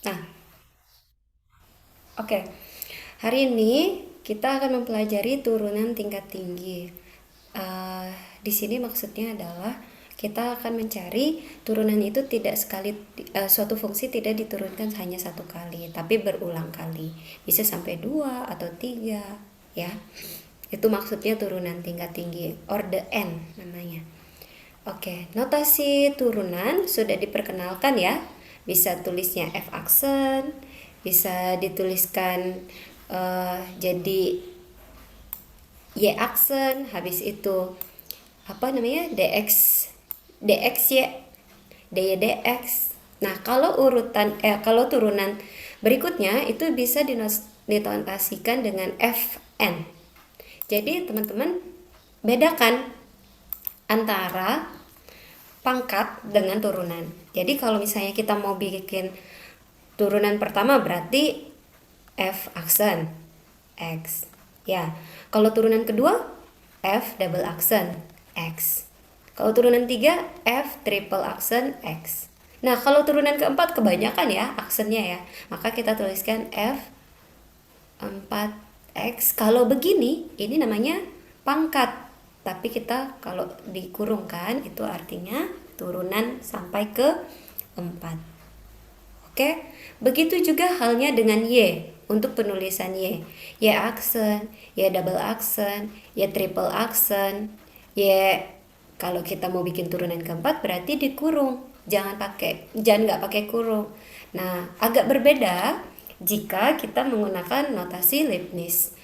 Nah, oke. Hari ini kita akan mempelajari turunan tingkat tinggi. Eh, di sini maksudnya adalah kita akan mencari turunan itu tidak sekali, suatu fungsi tidak diturunkan hanya satu kali, tapi berulang kali. Bisa sampai dua atau tiga, ya. Itu maksudnya turunan tingkat tinggi, order n namanya. Oke, notasi turunan sudah diperkenalkan ya. Bisa tulisnya F aksen, bisa dituliskan jadi Y aksen, habis itu apa namanya? DXY, DY DX. Nah, kalau turunan berikutnya itu bisa dinotasikan dengan FN. Jadi, teman-teman bedakan antara pangkat dengan turunan. Jadi kalau misalnya kita mau bikin turunan pertama berarti F aksen X. Ya. Kalau turunan kedua F double aksen X. Kalau turunan tiga F triple aksen X. Nah, kalau turunan keempat kebanyakan ya aksennya ya. Maka kita tuliskan F 4X. Kalau begini, ini namanya pangkat. Tapi kita kalau dikurungkan itu artinya turunan sampai ke 4. Oke, begitu juga halnya dengan Y. Untuk penulisan Y aksen, Y double aksen, Y triple aksen, Y kalau kita mau bikin turunan keempat berarti dikurung. Jangan nggak pakai kurung. Nah, agak berbeda jika kita menggunakan notasi Leibniz.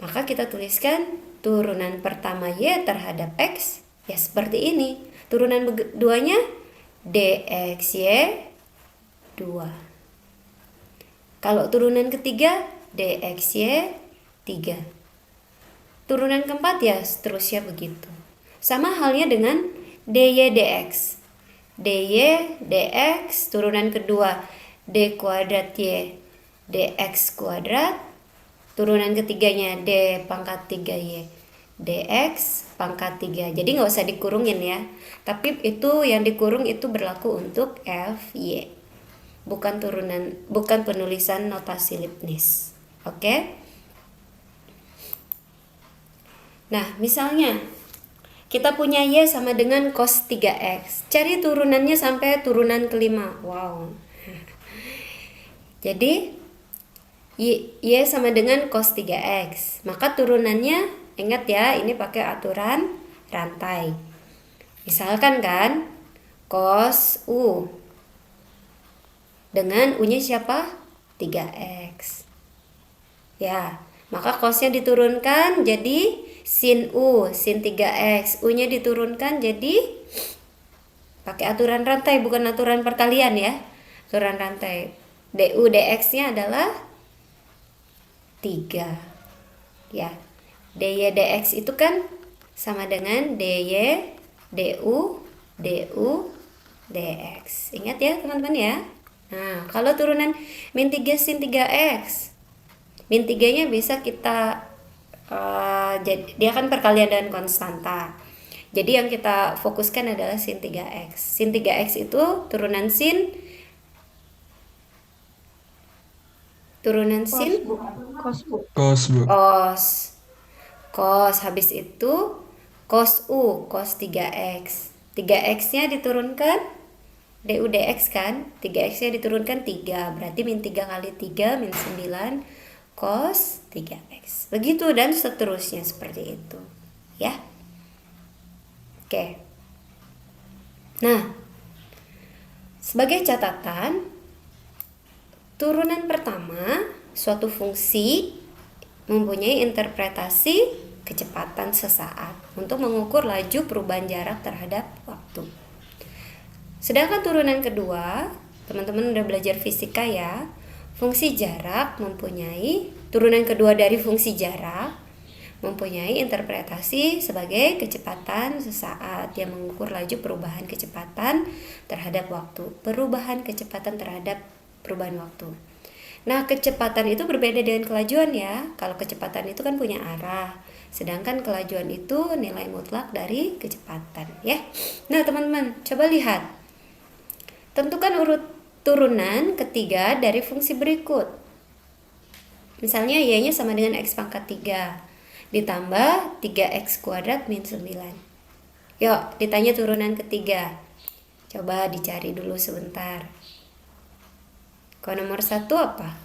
Maka kita tuliskan turunan pertama Y terhadap X ya seperti ini. Turunan keduanya DXY 2. Kalau turunan ketiga DXY 3. Turunan keempat ya seterusnya begitu. Sama halnya dengan DY DX. DY DX turunan kedua D kuadrat Y DX kuadrat. Turunan ketiganya D pangkat 3Y DX pangkat 3. Jadi nggak usah dikurungin ya. Tapi itu yang dikurung itu berlaku untuk FY. Bukan penulisan notasi Leibniz. Oke? Nah, misalnya kita punya Y sama dengan cos 3X. Cari turunannya sampai turunan kelima. Wow. Jadi Y sama dengan cos 3X. Maka turunannya, ingat ya, ini pakai aturan rantai. Misalkan kan, cos U. Dengan U-nya siapa? 3X. Ya, maka cosnya diturunkan jadi sin U, sin 3X. U-nya diturunkan jadi pakai aturan rantai, bukan aturan perkalian ya. Aturan rantai. DU DX-nya adalah 3. Ya. DY DX itu kan sama dengan DY DU DU DX. Ingat ya teman-teman ya. Nah, kalau turunan min 3 sin 3X. Min 3-nya bisa kita dia kan perkalian dengan konstanta. Jadi yang kita fokuskan adalah sin 3X. Sin 3X itu turunan sin Kos, Bu. Kos, Bu. cos. Cos habis itu cos U, cos 3X. 3X-nya diturunkan DU DX kan? 3X-nya diturunkan 3. Berarti min 3 kali 3 min 9 cos 3X. Begitu dan seterusnya seperti itu. Ya. Oke. Nah, sebagai catatan, turunan pertama, suatu fungsi mempunyai interpretasi kecepatan sesaat untuk mengukur laju perubahan jarak terhadap waktu. Sedangkan turunan kedua, teman-teman udah belajar fisika ya, fungsi jarak mempunyai, turunan kedua dari fungsi jarak mempunyai interpretasi sebagai kecepatan sesaat yang mengukur laju perubahan kecepatan terhadap waktu. Perubahan kecepatan terhadap perubahan waktu. Nah, kecepatan itu berbeda dengan kelajuan ya. Kalau kecepatan itu kan punya arah, sedangkan kelajuan itu nilai mutlak dari kecepatan ya. Nah, teman-teman, coba lihat. Tentukan urut turunan ketiga dari fungsi berikut. Misalnya y-nya sama dengan x pangkat 3 ditambah 3x kuadrat min 9. Yuk, ditanya turunan ketiga. Coba dicari dulu sebentar. Kalau nomor 1 apa?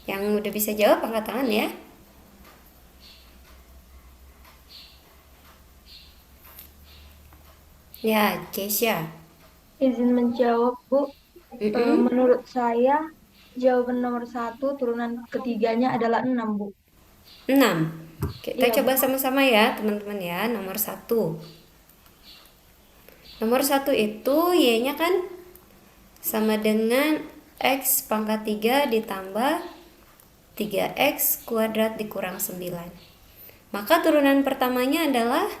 Yang udah bisa jawab angkat tangan ya. Ya, Kesha. Izin menjawab, Bu. Menurut saya, jawaban nomor 1 turunan ketiganya adalah 6, Bu. 6. Kita Iya, coba Bu. sama-sama ya, teman-teman ya. Nomor 1. Nomor 1 itu y-nya kan sama dengan x pangkat 3 ditambah 3x kuadrat dikurang 9. Maka turunan pertamanya adalah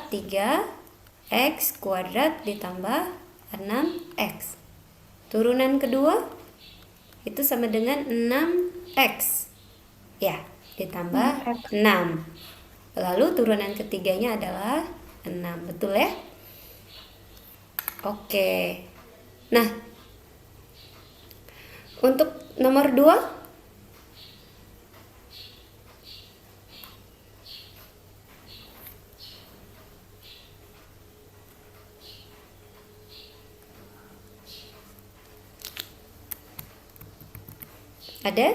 3x kuadrat ditambah 6x. Turunan kedua itu sama dengan 6x. Ya, ditambah 6. Lalu turunan ketiganya adalah 6. Betul ya? Oke. Nah, untuk nomor 2 ada?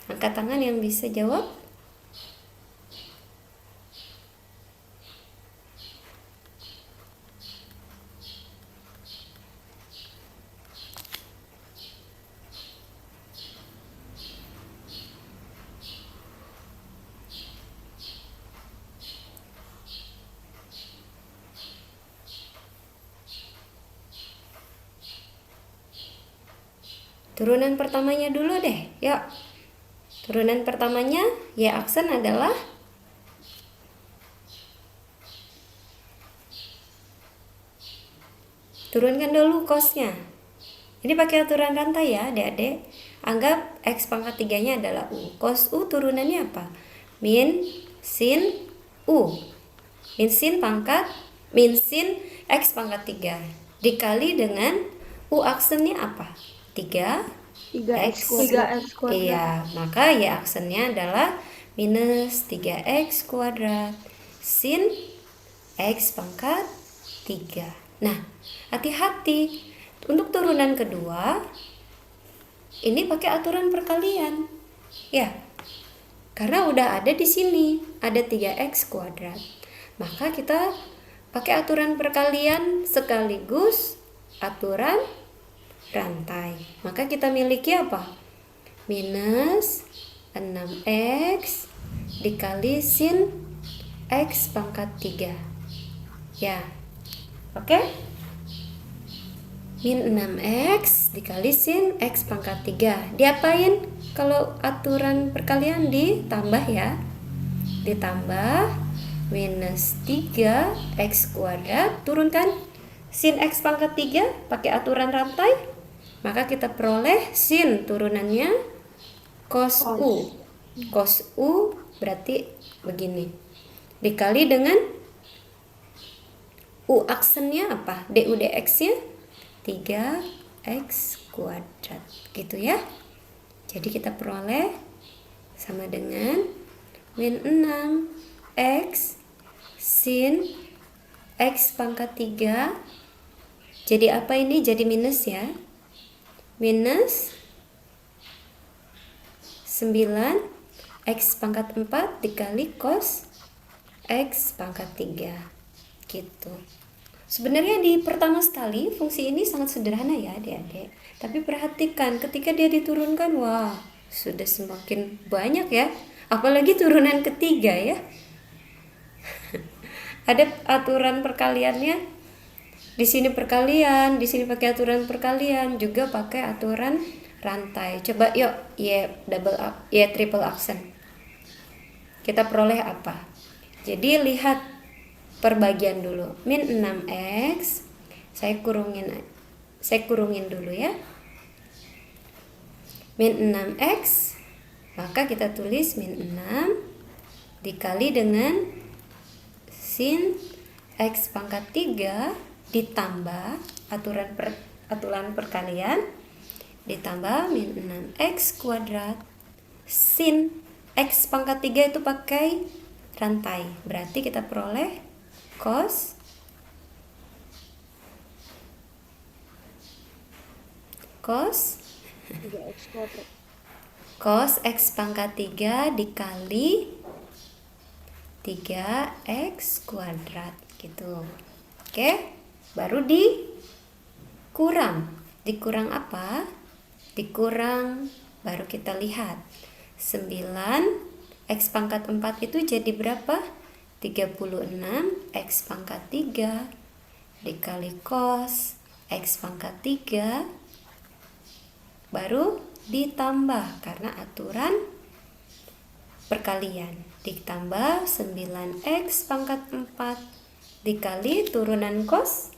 Angkat tangan yang bisa jawab. Turunan pertamanya dulu deh. Yuk. Turunan pertamanya y aksen adalah turunkan dulu cosnya. Ini pakai aturan rantai ya, adik-adik. Anggap x pangkat 3-nya adalah u. Cos u turunannya apa? Min sin u. Min sin x pangkat 3 dikali dengan u aksennya apa? 3x kuadrat. Iya, maka y aksennya adalah minus 3x kuadrat sin x pangkat 3. Nah, hati-hati. Untuk turunan kedua, ini pakai aturan perkalian. Ya, karena udah ada di sini, ada 3x kuadrat. Maka kita pakai aturan perkalian sekaligus aturan rantai. Maka kita miliki apa? Minus 6x dikali sin x pangkat 3. Ya. Oke? Min 6x dikali sin x pangkat 3. Diapain? Kalau aturan perkalian ditambah ya. Ditambah minus 3x kuadrat, turunkan sin x pangkat 3 pakai aturan rantai. Maka kita peroleh sin turunannya cos u. Cos u berarti begini. Dikali dengan u aksennya apa? Du dx-nya 3x kuadrat. Gitu ya. Jadi kita peroleh sama dengan min 6x sin x pangkat 3. Jadi apa ini? Jadi minus ya. Minus 9x pangkat 4 dikali cos x pangkat 3. Gitu. Sebenarnya di pertama sekali fungsi ini sangat sederhana ya adik-adik. Tapi perhatikan ketika dia diturunkan, wah sudah semakin banyak ya. Apalagi turunan ketiga ya. Ada aturan perkaliannya. Di sini perkalian, di sini pakai aturan perkalian, juga pakai aturan rantai. Coba yuk, y triple aksen. Kita peroleh apa? Jadi lihat perbagian dulu. Min 6x, saya kurungin dulu ya. Min 6x, maka kita tulis min 6 dikali dengan sin x pangkat 3 ditambah aturan perkalian ditambah min 6x kuadrat sin x pangkat 3 itu pakai rantai. Berarti kita peroleh cos x pangkat 3 dikali 3x kuadrat gitu. Oke, baru dikurang apa? Dikurang, baru kita lihat 9 x pangkat 4 itu jadi berapa? 36 x pangkat 3 dikali cos x pangkat 3 baru ditambah karena aturan perkalian, ditambah 9x pangkat 4 dikali turunan cos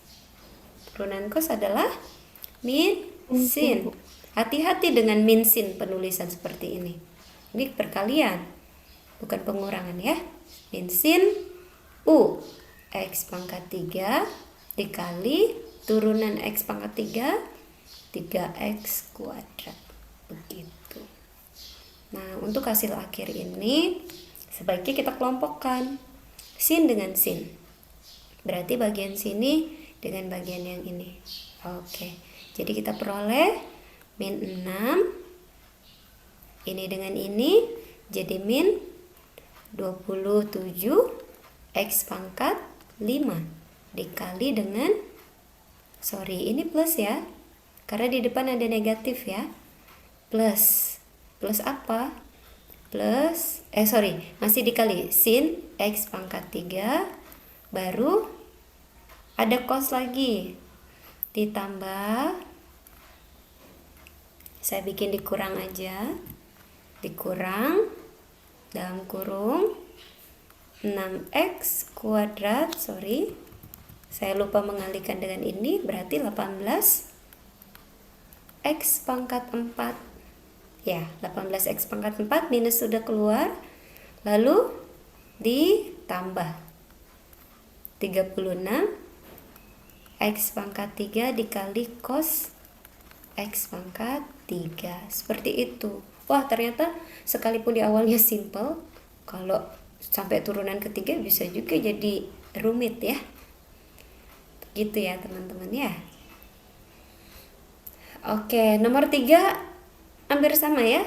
adalah min sin. Hati-hati dengan min sin penulisan seperti ini perkalian bukan pengurangan ya. Min sin u x pangkat 3 dikali turunan x pangkat 3 3x kuadrat, begitu. Nah, untuk hasil akhir ini sebaiknya kita kelompokkan sin dengan sin. Berarti bagian sini dengan bagian yang ini. Oke, jadi kita peroleh min 6 ini dengan ini jadi min 27 x pangkat 5 dikali dengan ini plus ya, karena di depan ada negatif ya, plus apa? Masih dikali sin x pangkat 3 baru ada cos lagi ditambah, saya bikin dikurang aja, dikurang dalam kurung 6x kuadrat, saya lupa mengalihkan dengan ini, berarti 18 x pangkat 4 ya, 18x pangkat 4 minus sudah keluar, lalu ditambah 36 x pangkat 3 dikali cos x pangkat 3, seperti itu. Wah, ternyata sekalipun di awalnya simple, kalau sampai turunan ketiga bisa juga jadi rumit ya, gitu ya teman-teman ya. Oke, nomor 3 hampir sama ya.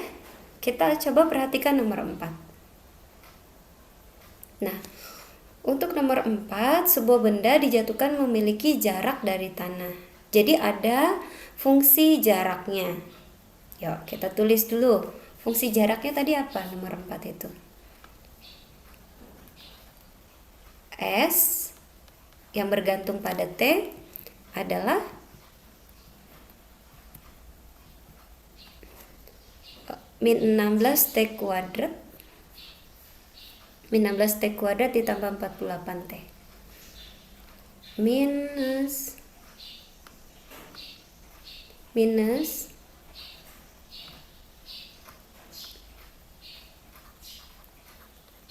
Kita coba perhatikan nomor 4. Nah, untuk nomor 4, sebuah benda dijatuhkan memiliki jarak dari tanah. Jadi ada fungsi jaraknya. Yuk, kita tulis dulu. Fungsi jaraknya tadi apa nomor 4 itu? S yang bergantung pada T adalah min 16T kuadrat ditambah 48T minus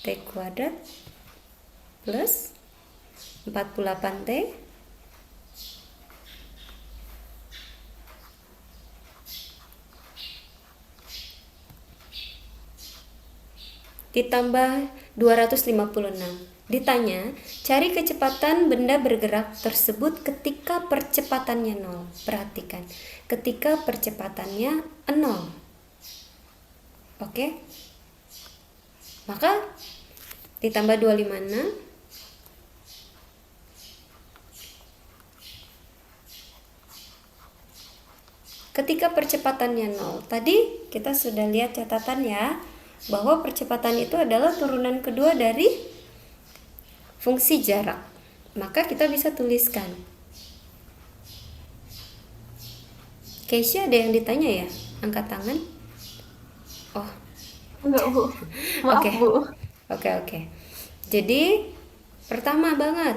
T kuadrat plus 48T ditambah 256. Ditanya, cari kecepatan benda bergerak tersebut ketika percepatannya 0. Perhatikan, ketika percepatannya 0. Oke? Maka ditambah 256 ketika percepatannya 0. Tadi kita sudah lihat catatan ya, bahwa percepatan itu adalah turunan kedua dari fungsi jarak. Maka kita bisa tuliskan. Keisha, ada yang ditanya ya? Angkat tangan. Oh. Enggak, Bu. Maaf, Oke. Bu. Oke. Jadi pertama banget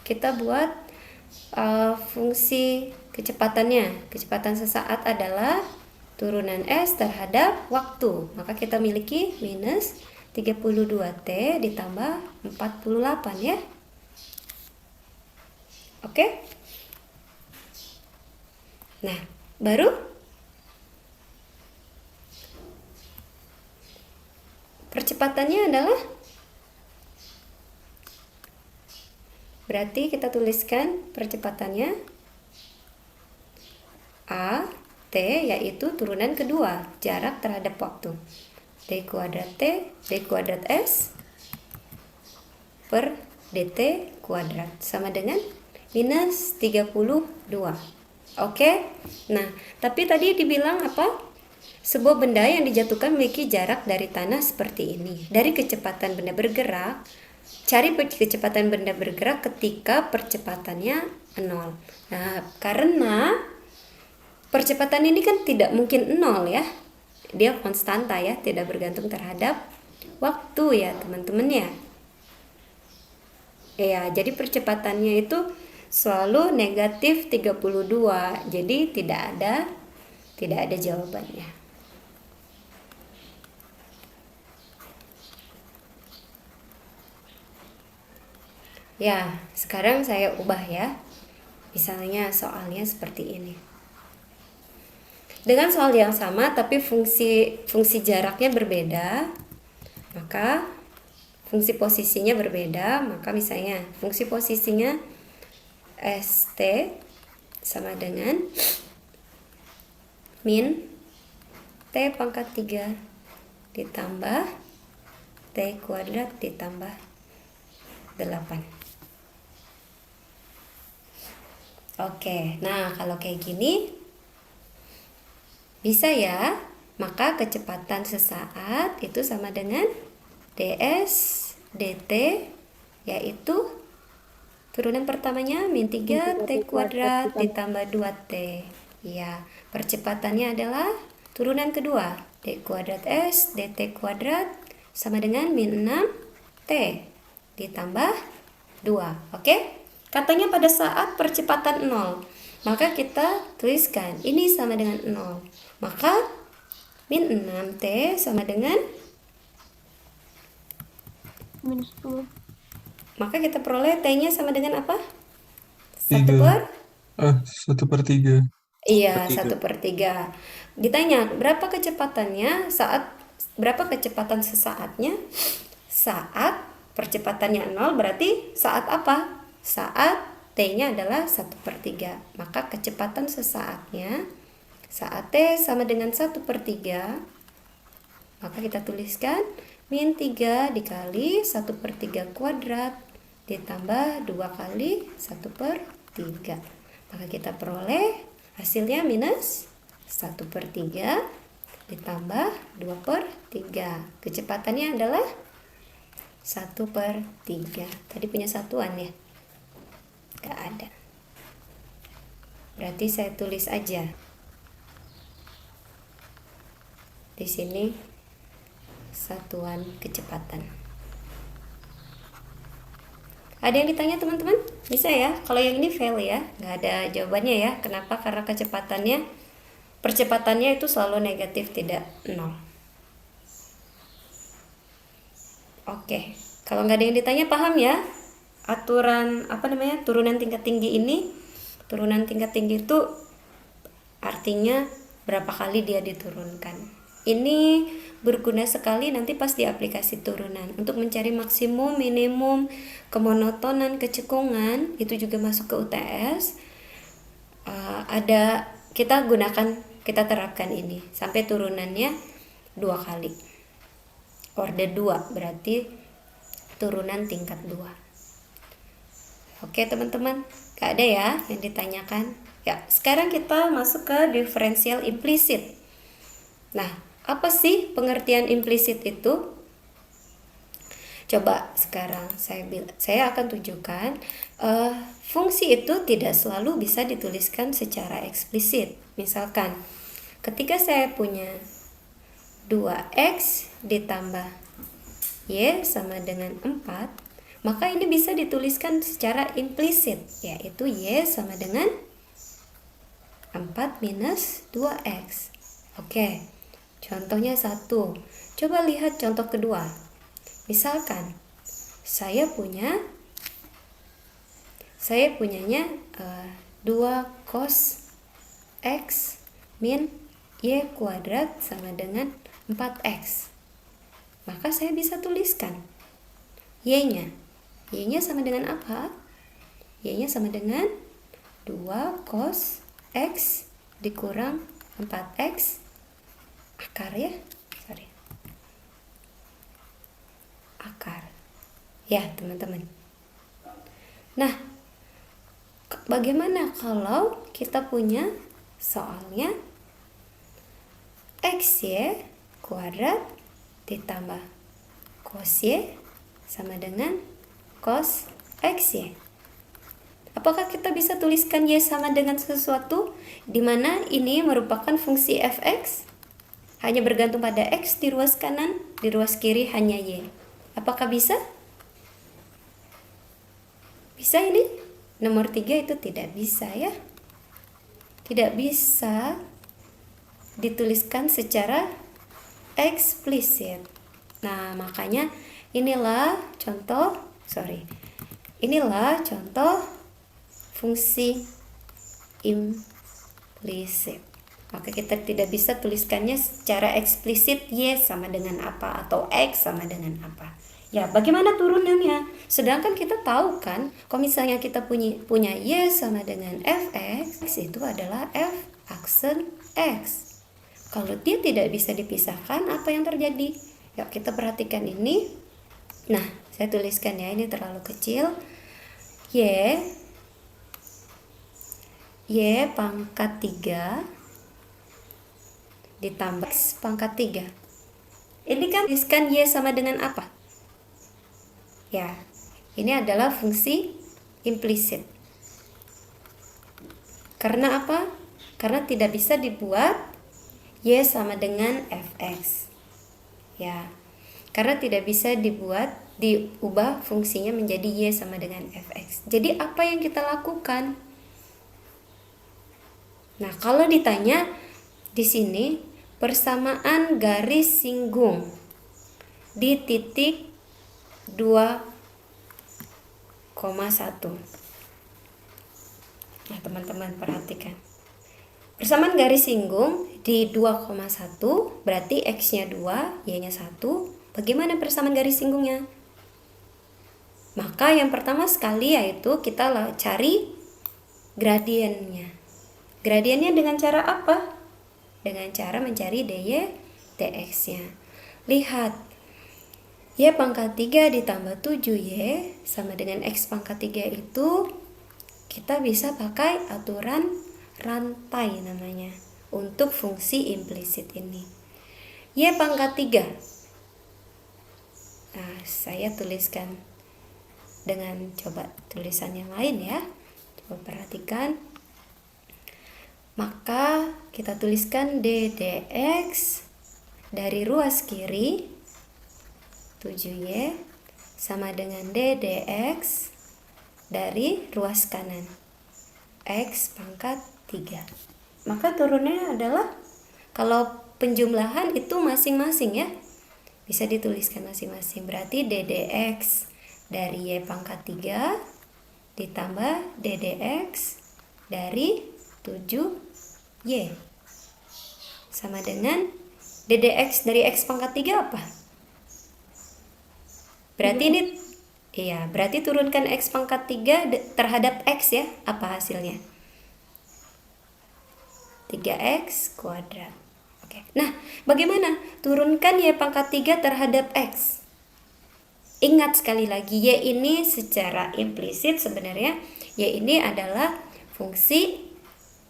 kita buat fungsi kecepatannya. Kecepatan sesaat adalah turunan S terhadap waktu. Maka kita miliki minus 32T ditambah 48 ya. Oke? Nah, baru percepatannya adalah, berarti kita tuliskan percepatannya A, T, yaitu turunan kedua, jarak terhadap waktu. D kuadrat T, D kuadrat S per DT kuadrat sama dengan minus 32. Oke? Nah, tapi tadi dibilang apa? Sebuah benda yang dijatuhkan memiliki jarak dari tanah seperti ini. Dari kecepatan benda bergerak, cari kecepatan benda bergerak ketika percepatannya 0. Nah, karena percepatan ini kan tidak mungkin 0 ya. Dia konstanta ya, tidak bergantung terhadap waktu ya teman-teman ya. Ya, jadi percepatannya itu selalu negatif 32. Jadi tidak ada jawabannya. Ya, sekarang saya ubah ya. Misalnya soalnya seperti ini. Dengan soal yang sama tapi fungsi jaraknya berbeda, maka fungsi posisinya berbeda, maka misalnya fungsi posisinya ST sama dengan min T pangkat 3 ditambah T kuadrat ditambah 8. Oke, nah kalau kayak gini bisa ya, maka kecepatan sesaat itu sama dengan ds dt, yaitu turunan pertamanya min 3 T kuadrat ditambah 2T. Ya, percepatannya adalah turunan kedua, D kuadrat S dt kuadrat sama dengan min 6 T ditambah 2. Oke? Katanya pada saat percepatan 0. Maka kita tuliskan ini sama dengan 0. Maka min 6T sama dengan minus 10. Maka kita peroleh T-nya sama dengan apa? 1 per 3. Iya, 1/3. Ditanya berapa kecepatannya berapa kecepatan sesaatnya? Saat percepatannya 0 berarti saat apa? Saat T-nya adalah 1/3. Maka kecepatan sesaatnya saat T sama dengan 1/3, maka kita tuliskan min 3 dikali 1/3 kuadrat ditambah 2 kali 1/3. Maka kita peroleh hasilnya minus 1/3 ditambah 2/3. Kecepatannya adalah 1/3. Tadi punya satuan ya? Gak ada. Berarti saya tulis aja di sini satuan kecepatan. Ada yang ditanya teman-teman? Bisa ya? Kalau yang ini fail ya, nggak ada jawabannya ya. Kenapa? Karena percepatannya itu selalu negatif, tidak 0. Oke, kalau nggak ada yang ditanya paham ya? Aturan turunan tingkat tinggi ini. Turunan tingkat tinggi itu artinya berapa kali dia diturunkan. Ini berguna sekali nanti pas di aplikasi turunan untuk mencari maksimum, minimum, kemonotonan, kecekungan, itu juga masuk ke UTS. Kita terapkan ini sampai turunannya 2 kali. Orde 2 berarti turunan tingkat 2. Oke teman-teman, gak ada ya yang ditanyakan? Ya, sekarang kita masuk ke diferensial implisit. Nah, apa sih pengertian implisit itu? Coba sekarang saya akan tunjukkan fungsi itu tidak selalu bisa dituliskan secara eksplisit. Misalkan ketika saya punya 2x ditambah y sama dengan 4, Maka ini bisa dituliskan secara implisit, yaitu Y sama dengan 4 minus 2X. Oke, contohnya 1. Coba lihat contoh kedua. Misalkan saya punyanya 2 cos X min Y kuadrat sama dengan 4X. Maka saya bisa tuliskan Y-nya. Y-nya sama dengan apa? Y-nya sama dengan 2 cos X dikurang 4X akar ya. Akar. Ya, teman-teman. Nah, bagaimana kalau kita punya soalnya XY kuadrat ditambah cos Y sama dengan cos XY? Apakah kita bisa tuliskan Y sama dengan sesuatu di mana ini merupakan fungsi fx? Hanya bergantung pada X di ruas kanan, di ruas kiri hanya Y. Apakah bisa? Bisa ini? Nomor 3 itu tidak bisa ya. Tidak bisa dituliskan secara eksplisit. Nah, makanya inilah contoh fungsi implisit. Maka kita tidak bisa tuliskannya secara eksplisit Y sama dengan apa atau X sama dengan apa. Ya, bagaimana turunannya? Sedangkan kita tahu kan, kalau misalnya kita punya Y sama dengan Fx, itu adalah F aksen X. Kalau dia tidak bisa dipisahkan, apa yang terjadi? Yuk kita perhatikan ini. Nah, saya tuliskan ya, ini terlalu kecil. Y pangkat 3 ditambah X pangkat 3. Ini kan tuliskan Y sama dengan apa? Ya, ini adalah fungsi implisit. Karena apa? Karena tidak bisa dibuat Y sama dengan Fx. Ya, karena tidak bisa diubah fungsinya menjadi Y sama dengan Fx. Jadi apa yang kita lakukan? Nah, kalau ditanya di sini persamaan garis singgung di titik 2,1. Nah, teman-teman perhatikan. Persamaan garis singgung di 2,1 berarti X-nya 2, Y-nya 1. Bagaimana persamaan garis singgungnya? Maka yang pertama sekali yaitu kita cari gradiennya. Gradiennya dengan cara apa? Dengan cara mencari dy dx-nya. Lihat, Y pangkat 3 ditambah 7Y sama dengan X pangkat 3 itu kita bisa pakai aturan rantai namanya untuk fungsi implisit ini. Y pangkat 3. Nah, saya tuliskan dengan coba tulisan yang lain ya. Coba perhatikan. Maka kita tuliskan d dx dari ruas kiri 7Y sama dengan D dx dari ruas kanan X pangkat 3. Maka turunnya adalah kalau penjumlahan itu masing-masing ya. Bisa dituliskan masing-masing. Berarti D dx dari Y pangkat 3 ditambah D dx dari 7Y sama dengan D dx dari X pangkat 3 apa? Berarti ini, berarti turunkan X pangkat 3 terhadap X ya. Apa hasilnya? 3X kuadrat. Oke. Nah, bagaimana? Turunkan Y pangkat 3 terhadap X. Ingat sekali lagi, Y ini secara implisit sebenarnya, Y ini adalah fungsi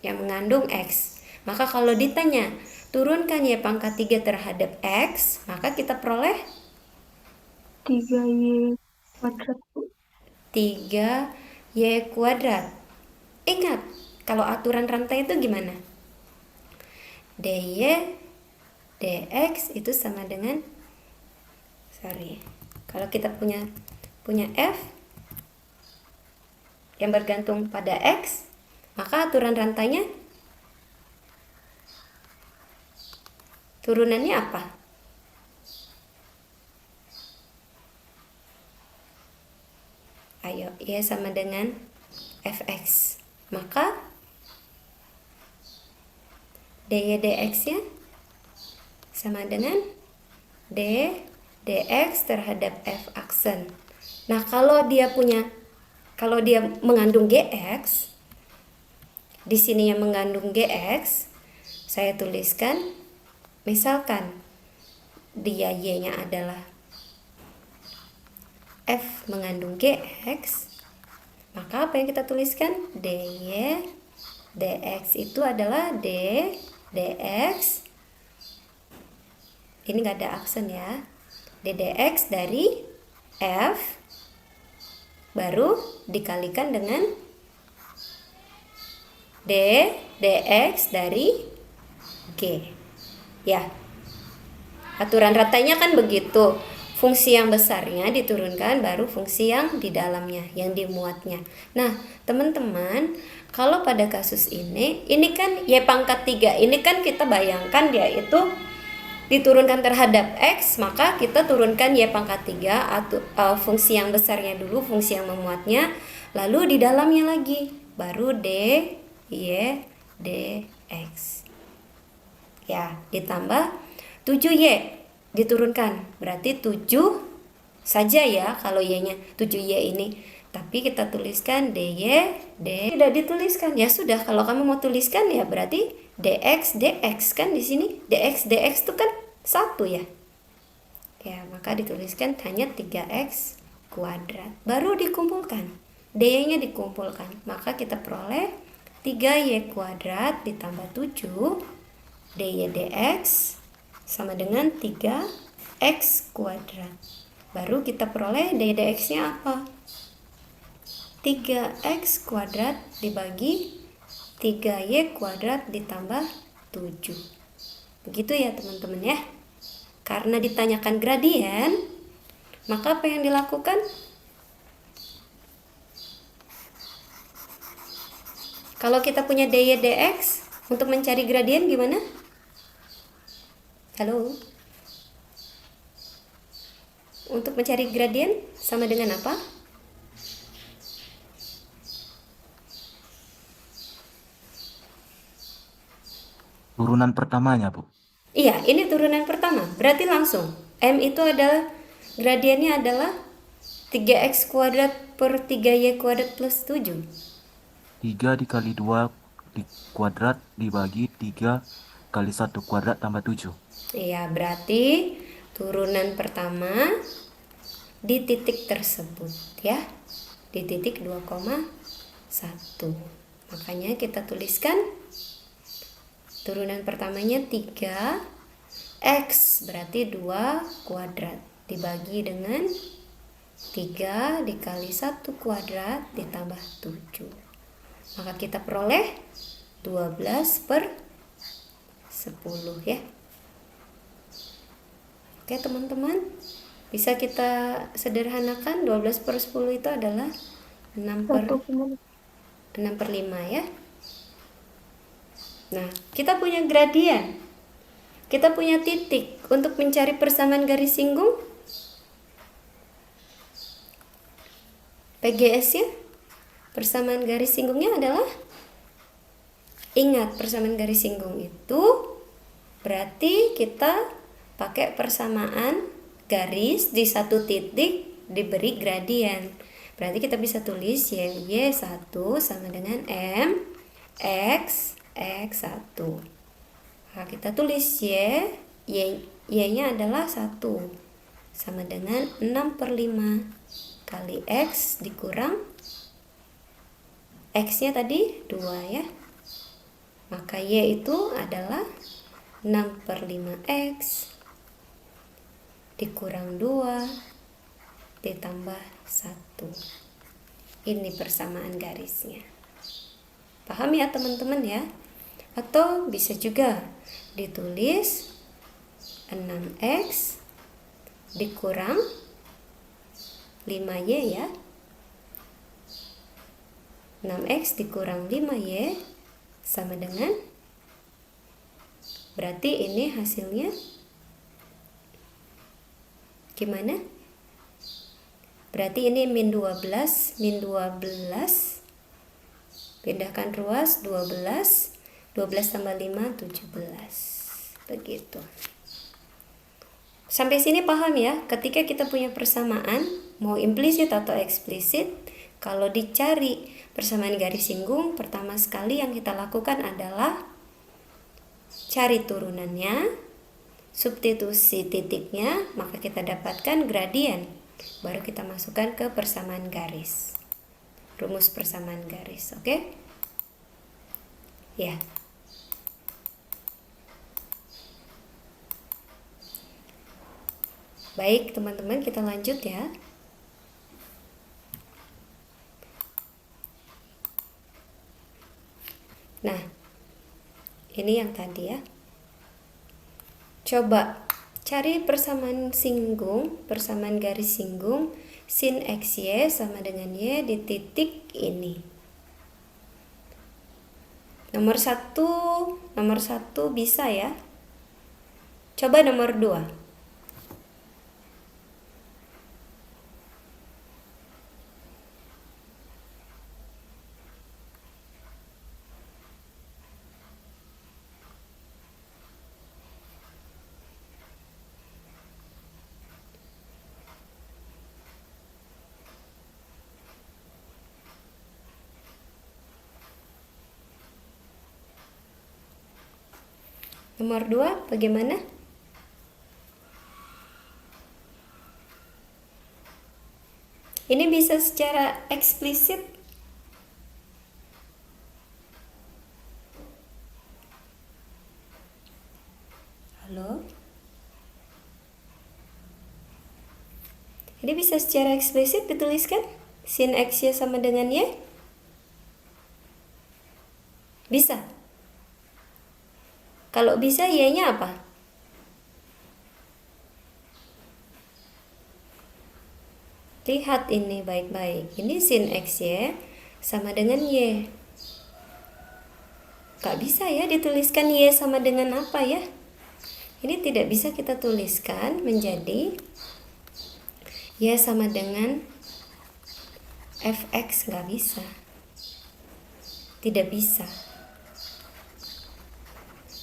yang mengandung X. Maka kalau ditanya, turunkan Y pangkat 3 terhadap X, maka kita peroleh 3Y kuadrat. 3Y kuadrat. Ingat, kalau aturan rantai itu gimana? dy dx itu sama dengan kalau kita punya punya f yang bergantung pada x, maka aturan rantainya turunannya apa? Ayo, y sama dengan fx. Maka dy dx-nya sama dengan d dx terhadap f aksen. Nah, kalau dia mengandung gx, di sini yang mengandung gx, saya tuliskan, misalkan dia y-nya adalah f mengandung gx, maka apa yang kita tuliskan? dy dx itu adalah d dx, ini nggak ada aksen ya, d dx dari f baru dikalikan dengan d dx dari g. Ya, aturan rantainya kan begitu. Fungsi yang besarnya diturunkan, baru fungsi yang di dalamnya, yang dimuatnya. Nah, teman-teman, kalau pada kasus ini kan y pangkat 3, ini kan kita bayangkan dia itu diturunkan terhadap x, maka kita turunkan y pangkat 3 atau fungsi yang besarnya dulu, fungsi yang memuatnya, lalu di dalamnya lagi, baru d y dx. Ya, ditambah 7y diturunkan, berarti 7 saja ya kalau y-nya 7y ini, tapi kita tuliskan dy tidak dituliskan. Ya sudah, kalau kamu mau tuliskan ya berarti dx dx kan, di sini dx dx itu kan 1 ya. Ya, maka dituliskan hanya 3x kuadrat, baru dikumpulkan, dy-nya dikumpulkan, maka kita peroleh 3y kuadrat ditambah 7 dy dx sama dengan 3x kuadrat. Baru kita peroleh dy dx-nya apa? 3x kuadrat dibagi 3y kuadrat ditambah 7. Begitu ya teman-teman ya. Karena ditanyakan gradien, maka apa yang dilakukan? Kalau kita punya dy dx, untuk mencari gradien gimana? Halo? Untuk mencari gradien sama dengan apa? Turunan pertamanya, Bu. Iya, ini turunan pertama. Berarti langsung m itu adalah gradiennya adalah 3x kuadrat per 3y kuadrat plus 7. 3 dikali 2 di kuadrat dibagi 3 kali 1 kuadrat tambah 7. Iya, berarti turunan pertama di titik tersebut ya. Di titik 2,1. Makanya kita tuliskan turunan pertamanya 3x, berarti 2 kuadrat dibagi dengan 3 dikali 1 kuadrat ditambah 7. Maka kita peroleh 12 per 10 ya. Oke teman-teman, bisa kita sederhanakan 12 per 10 itu adalah 6 per 5 ya. Nah, kita punya gradien, kita punya titik. Untuk mencari persamaan garis singgung, PGS ya, persamaan garis singgungnya adalah, ingat persamaan garis singgung itu berarti kita pakai persamaan garis di satu titik diberi gradien. Berarti kita bisa tulis y1 sama dengan m x x1. Nah, kita tulis y-nya adalah 1 sama dengan 6 per 5 kali x dikurang x-nya tadi 2 ya. Maka y itu adalah 6 per 5x dikurang 2 ditambah 1. Ini persamaan garisnya. Paham ya teman-teman ya? Atau bisa juga ditulis 6x dikurang 5Y ya. 6X dikurang 5Y sama dengan, berarti ini hasilnya gimana? Berarti ini min 12, pindahkan ruas 12 tambah 5, 17. Begitu. Sampai sini paham ya? Ketika kita punya persamaan, mau implisit atau eksplisit, kalau dicari persamaan garis singgung, pertama sekali yang kita lakukan adalah cari turunannya, substitusi titiknya, maka kita dapatkan gradien. Baru kita masukkan ke persamaan garis. Rumus persamaan garis, oke? Ya. Baik, teman-teman, kita lanjut ya. Nah, ini yang tadi ya. Coba cari persamaan singgung, persamaan garis singgung sin XY sama dengan Y di titik ini. Nomor satu bisa ya. Coba nomor 2. Nomor 2 bagaimana? Ini bisa secara eksplisit. Halo? Ini bisa secara eksplisit dituliskan? Sin XY sama dengan Y? Bisa. Kalau bisa, Y-nya apa? Lihat ini baik-baik. Ini sin XY sama dengan Y. Gak bisa ya dituliskan Y sama dengan apa ya? Ini tidak bisa kita tuliskan menjadi Y sama dengan fx, gak bisa. Tidak bisa.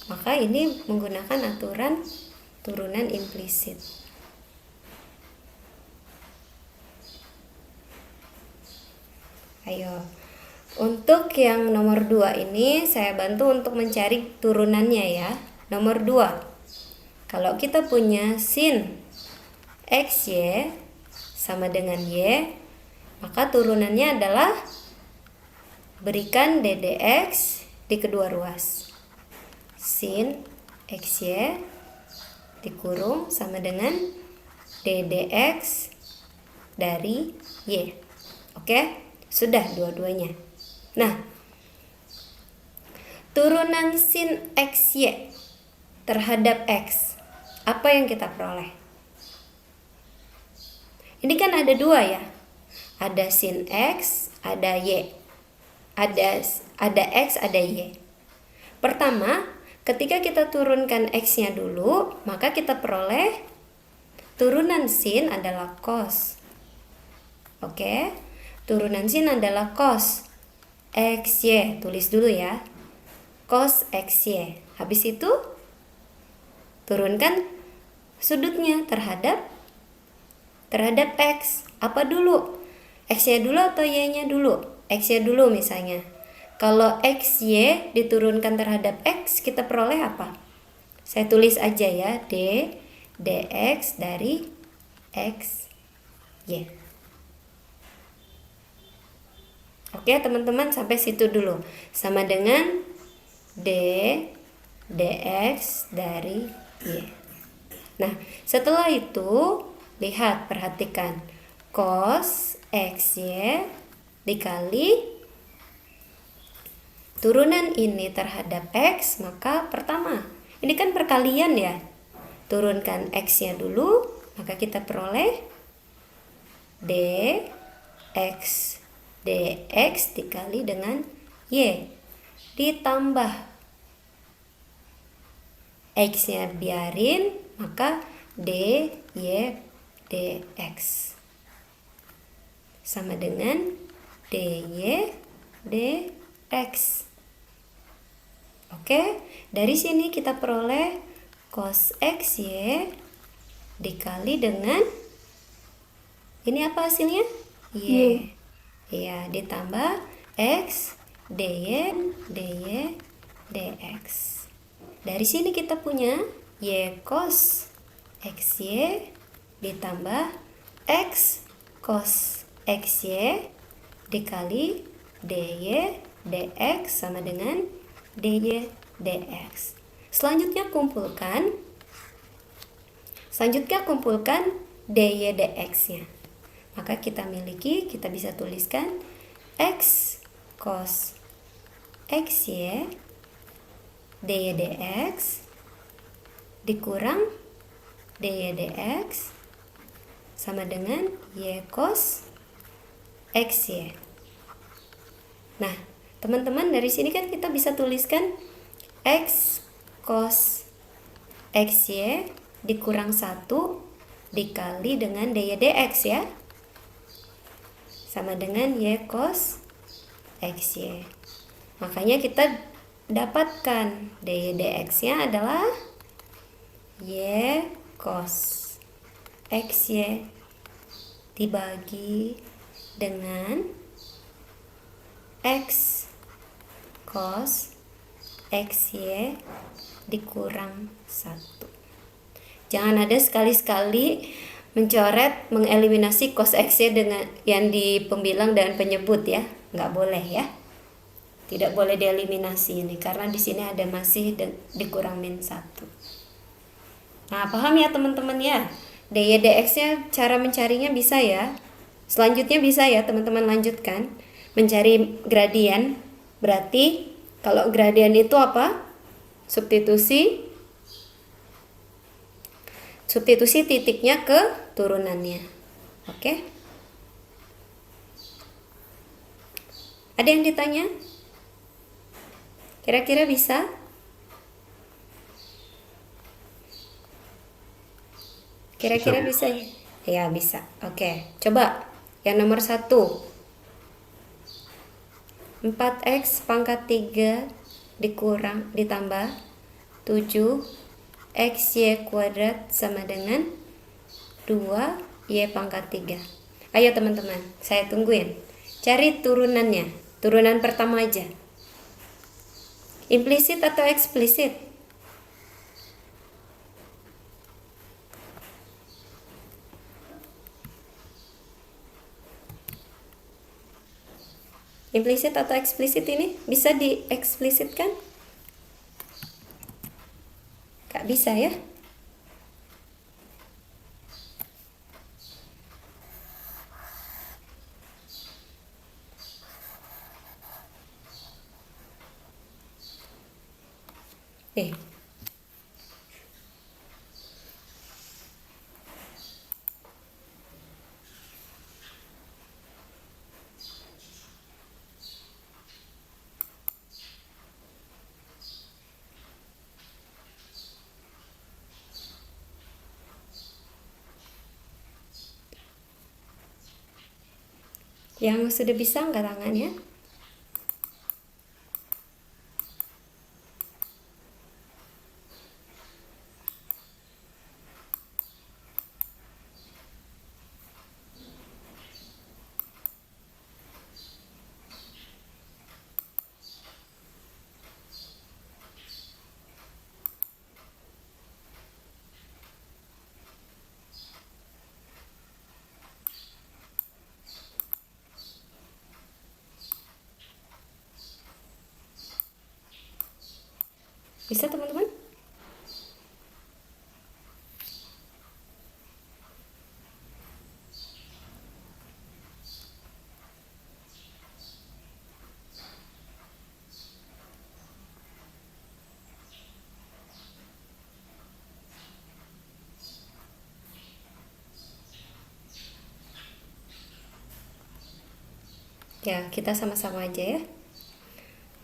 Maka ini menggunakan aturan turunan implisit. Ayo, untuk yang nomor 2 ini saya bantu untuk mencari turunannya ya. Nomor 2, kalau kita punya sin XY sama dengan Y, maka turunannya adalah berikan ddx di kedua ruas. Sin XY dikurung sama dengan ddx dari Y. Oke? Sudah dua-duanya. Nah, turunan sin XY terhadap X, apa yang kita peroleh? Ini kan ada 2 ya. Ada sin X, ada Y. Ada X, ada Y. Pertama, ketika kita turunkan X-nya dulu, maka kita peroleh turunan sin adalah cos. Oke? Turunan sin adalah cos XY. Tulis dulu ya. Cos XY. Habis itu, turunkan sudutnya terhadap X. Apa dulu? X-nya dulu atau Y-nya dulu? X-nya dulu misalnya. Kalau XY diturunkan terhadap X, kita peroleh apa? Saya tulis aja ya, dx dari X, Y. Oke teman-teman, sampai situ dulu. Sama dengan dx dari Y. Nah, setelah itu, lihat, perhatikan. Cos XY dikali turunan ini terhadap X, maka pertama, ini kan perkalian ya. Turunkan X-nya dulu, maka kita peroleh dx. Dx dikali dengan y. Ditambah x-nya biarin, maka dy dx sama dengan dy dx. Oke, dari sini kita peroleh cos xy dikali dengan ini apa hasilnya? Y. Ya, ditambah x dy dx. Dari sini kita punya y cos xy ditambah x cos xy dikali dy dx sama dengan dy dx. Selanjutnya kumpulkan dy dx-nya. Maka kita bisa tuliskan x cos xy dy dx dikurang dy dx sama dengan y cos xy. Nah, teman-teman, dari sini kan kita bisa tuliskan x cos xy dikurang 1 dikali dengan dy dx ya, sama dengan y cos xy. Makanya kita dapatkan dy dx-nya adalah y cos xy dibagi dengan x cos xy dikurang 1. Jangan ada sekali-sekali mengeliminasi cos xy dengan yang di pembilang dan penyebut ya, nggak boleh ya. Tidak boleh dieliminasi ini karena di sini ada masih dikurang min 1. Nah, paham ya teman-teman ya? dy dx-nya cara mencarinya bisa ya. Selanjutnya bisa ya teman-teman lanjutkan mencari gradien. Berarti kalau gradien itu apa? Substitusi titiknya ke turunannya. Oke? Ada yang ditanya? Kira-kira bisa? Kira-kira bisa? Ya, bisa. Oke, coba yang nomor 1. 4x pangkat 3 ditambah 7 xy kuadrat sama dengan 2y pangkat 3. Ayo teman-teman, saya tungguin. Cari turunannya. Turunan pertama aja. Implisit atau eksplisit? Implisit atau eksplisit ini bisa dieksplisitkan? Gak bisa ya? Yang sudah bisa angkat tangannya? Bisa teman-teman? Ya, kita sama-sama aja ya.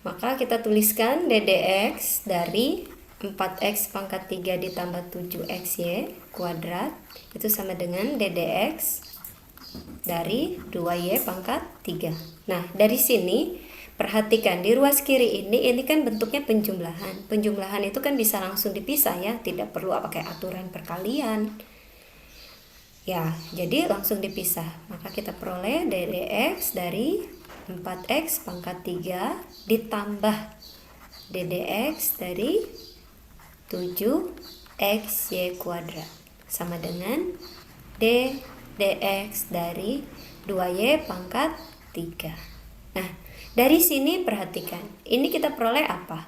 Maka kita tuliskan ddx dari 4x pangkat 3 ditambah 7xy kuadrat itu sama dengan ddx dari 2y pangkat 3. Nah, dari sini perhatikan di ruas kiri ini kan bentuknya penjumlahan. Penjumlahan itu kan bisa langsung dipisah ya, tidak perlu pakai aturan perkalian. Ya, jadi langsung dipisah. Maka kita peroleh ddx dari 4x pangkat 3 ditambah ddx dari 7xy kuadrat sama dengan dx dari 2y pangkat 3. Nah, dari sini perhatikan, ini kita peroleh apa?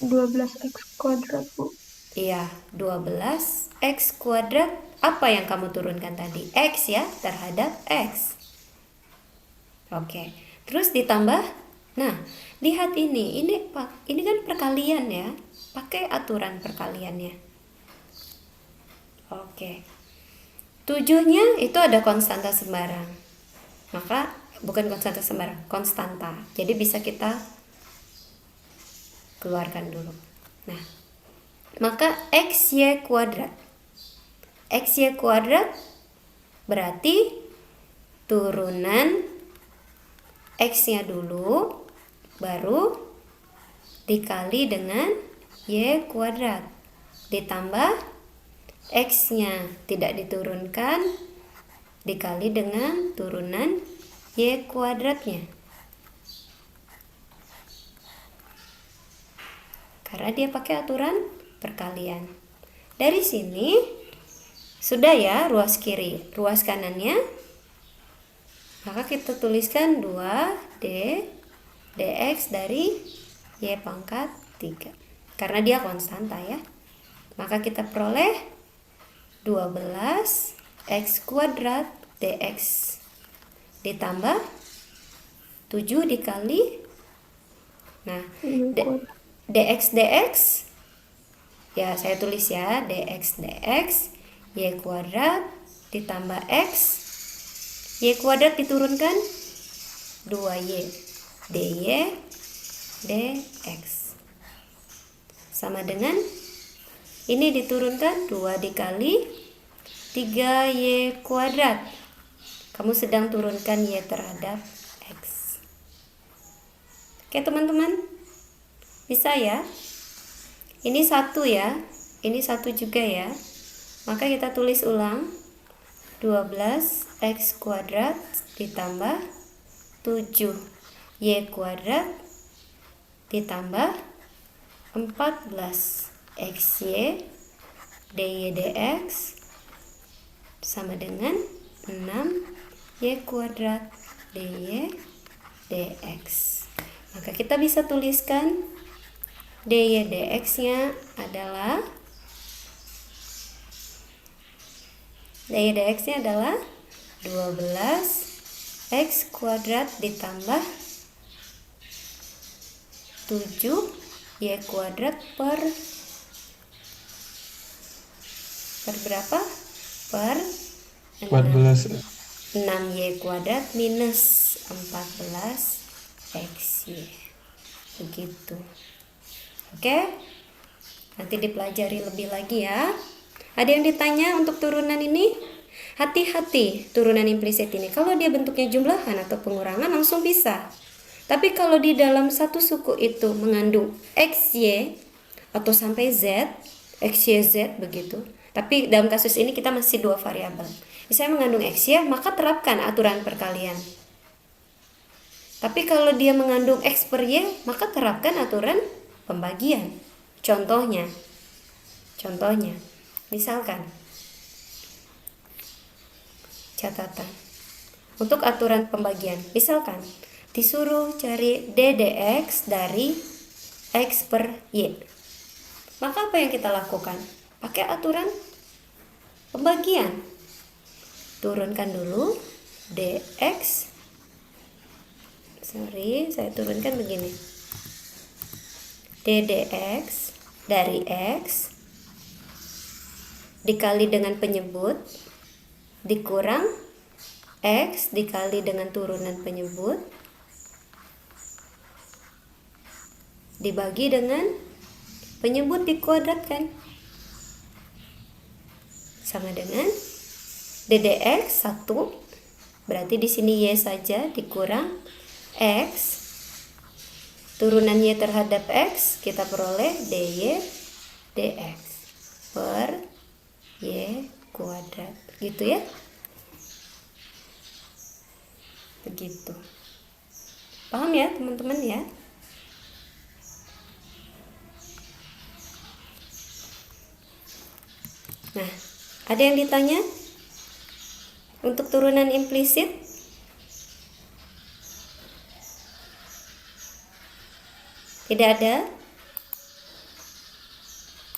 12x kuadrat, Bu. Iya, 12x kuadrat. Apa yang kamu turunkan tadi? X ya, terhadap x. Oke, terus ditambah. Nah, lihat ini kan perkalian ya. Pakai aturan perkaliannya. Oke. 7-nya itu ada konstanta sembarang. Maka bukan konstanta sembarang, konstanta. Jadi bisa kita keluarkan dulu. Nah, maka xy kuadrat. Xy kuadrat berarti turunan x-nya dulu baru dikali dengan y kuadrat ditambah x-nya tidak diturunkan dikali dengan turunan y kuadratnya. Karena dia pakai aturan perkalian. Dari sini sudah ya ruas kiri, ruas kanannya. Maka kita tuliskan 2D dx dari y pangkat 3. Karena dia konstanta ya. Maka kita peroleh 12x kuadrat dx ditambah 7 dikali. Nah, dx ya saya tulis ya, dx y kuadrat ditambah x, y kuadrat diturunkan 2y dy dx sama dengan ini diturunkan 2 dikali 3y kuadrat. Kamu sedang turunkan y terhadap x. Oke teman-teman, bisa ya. Ini 1 ya, ini 1 juga ya. Maka kita tulis ulang 12x kuadrat ditambah 7y kuadrat ditambah 14xy dy dx sama dengan 6y kuadrat dy dx. Maka kita bisa tuliskan dy dx nya adalah dy dx nya adalah 12x kuadrat ditambah 7y kuadrat per berapa? Per 14. 6y kuadrat minus 14xy. Begitu. Oke? Nanti dipelajari lebih lagi ya. Ada yang ditanya untuk turunan ini? Hati-hati turunan implisit ini. Kalau dia bentuknya jumlahan atau pengurangan langsung bisa. Tapi kalau di dalam satu suku itu mengandung xy atau sampai z, xy z begitu. Tapi dalam kasus ini kita masih 2 variabel. Misalnya mengandung xy, maka terapkan aturan perkalian. Tapi kalau dia mengandung x per y, maka terapkan aturan pembagian. Contohnya, misalkan catatan untuk aturan pembagian, misalkan disuruh cari ddx dari x per y, maka apa yang kita lakukan? Pakai aturan pembagian. Turunkan dulu dx, saya turunkan begini, ddx dari x dikali dengan penyebut dikurang X dikali dengan turunan penyebut dibagi dengan penyebut dikuadratkan sama dengan DDX 1, berarti di sini Y saja dikurang X turunan Y terhadap X, kita peroleh DY DX per Y kuadrat, gitu ya. Begitu. Paham ya teman-teman ya? Nah, ada yang ditanya? Untuk turunan implisit? Tidak ada?